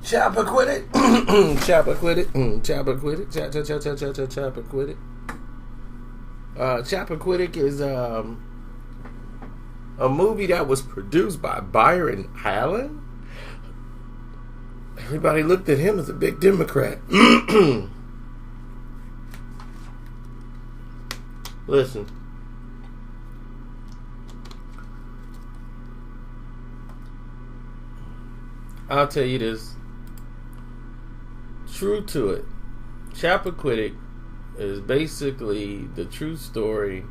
Chappaquddick. Chappaquddick. Chappaquddick. Chappaquddick. Chappaquddick is a movie that was produced by Byron Allen. Everybody looked at him as a big Democrat. Listen. I'll tell you this. True to it. Chappaquddick is basically the true story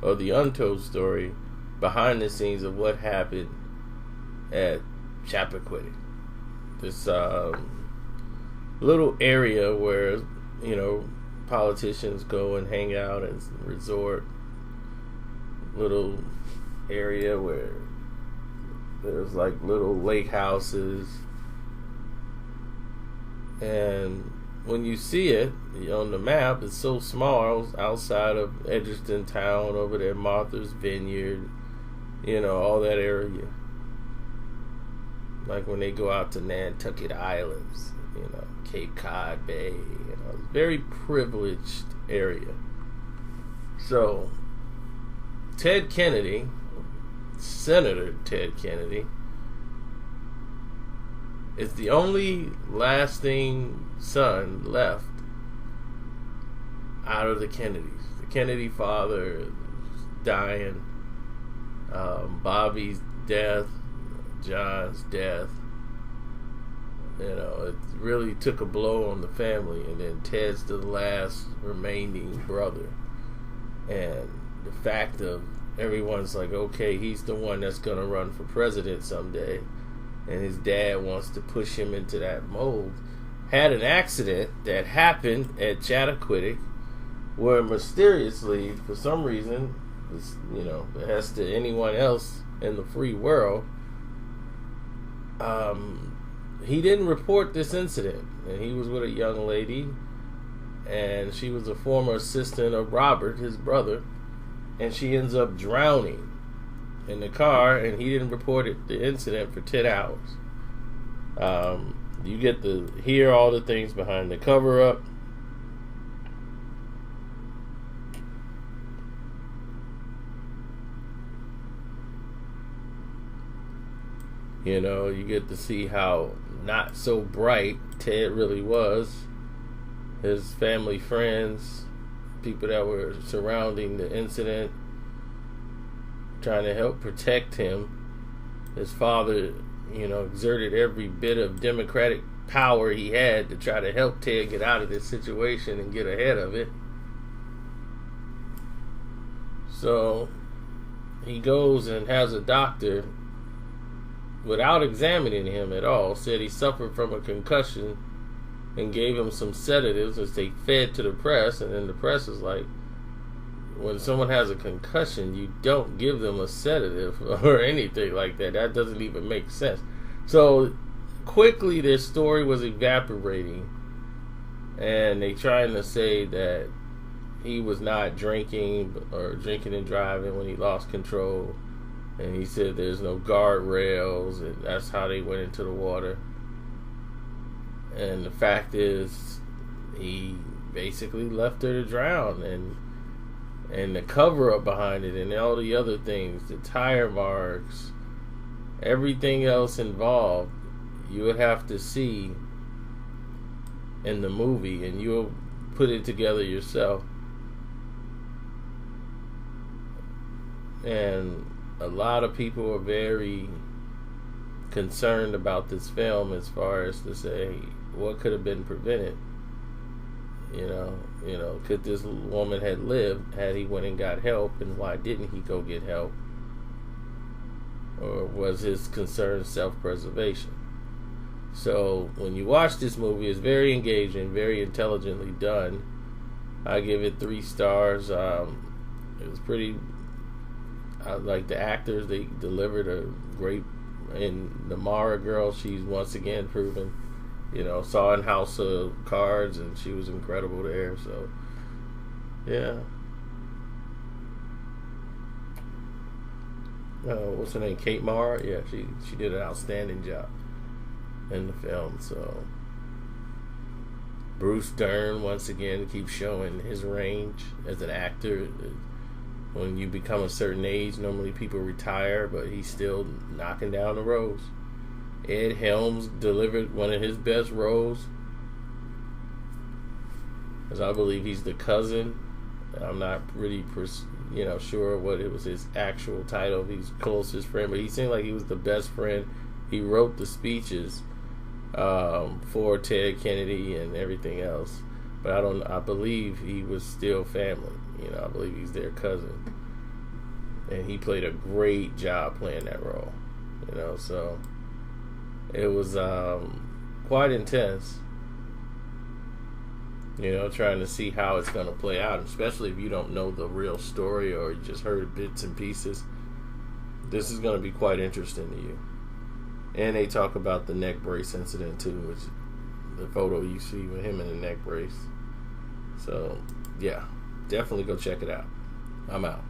or the untold story behind the scenes of what happened at Chappaquddick. This little area where, politicians go and hang out and resort. Little area where there's like little lake houses. And when you see it on the map, it's so small outside of Edgerton Town over there, Martha's Vineyard, all that area. Like when they go out to Nantucket Islands, Cape Cod Bay, very privileged area. So, Ted Kennedy, Senator Ted Kennedy, is the only lasting son left out of the Kennedys. The Kennedy father is dying. Bobby's death, John's death, it really took a blow on the family. And then Ted's the last remaining brother. And the fact of everyone's like, okay, he's the one that's going to run for president someday. And his dad wants to push him into that mold. Had an accident that happened at Chappaquddick where mysteriously, for some reason, as to anyone else in the free world, he didn't report this incident. And he was with a young lady, and she was a former assistant of Robert, his brother, and she ends up drowning in the car, and he didn't report the incident for 10 hours. You get to hear all the things behind the cover-up. You get to see how not so bright Ted really was. His family, friends, people that were surrounding the incident, trying to help protect him. His father, exerted every bit of Democratic power he had to try to help Ted get out of this situation and get ahead of it. So he goes and has a doctor, without examining him at all, said he suffered from a concussion and gave him some sedatives, as they fed to the press. And then the press is like, when someone has a concussion, you don't give them a sedative or anything like that. That doesn't even make sense. So quickly their story was evaporating, and they trying to say that he was not drinking or drinking and driving when he lost control. And he said there's no guardrails, and that's how they went into the water. And the fact is, he basically left her to drown. And the cover-up behind it and all the other things, the tire marks, everything else involved, you would have to see in the movie, and you'll put it together yourself. And a lot of people are very concerned about this film as far as to say, what could have been prevented? Could this woman had lived had he went and got help, and why didn't he go get help? Or was his concern self-preservation? So when you watch this movie, it's very engaging, very intelligently done. I give it 3 stars. It was pretty. I like the actors; they delivered a great. And the Mara girl, she's once again proven. Saw in House of Cards, and she was incredible there. So, yeah. What's her name? Kate Mara? Yeah, she did an outstanding job. in the film. So Bruce Dern once again keeps showing his range as an actor. When you become a certain age, normally people retire, but he's still knocking down the roles. Ed Helms delivered one of his best roles, as I believe he's the cousin. I'm not really sure what it was his actual title. He's closest friend, but he seemed like he was the best friend. He wrote the speeches for Ted Kennedy and everything else, but I believe he was still family. I believe he's their cousin, and he played a great job playing that role. So it was quite intense. Trying to see how it's going to play out, especially if you don't know the real story or you just heard bits and pieces. This is going to be quite interesting to you. And they talk about the neck brace incident too, which the photo you see with him in the neck brace. So, yeah, definitely go check it out. I'm out.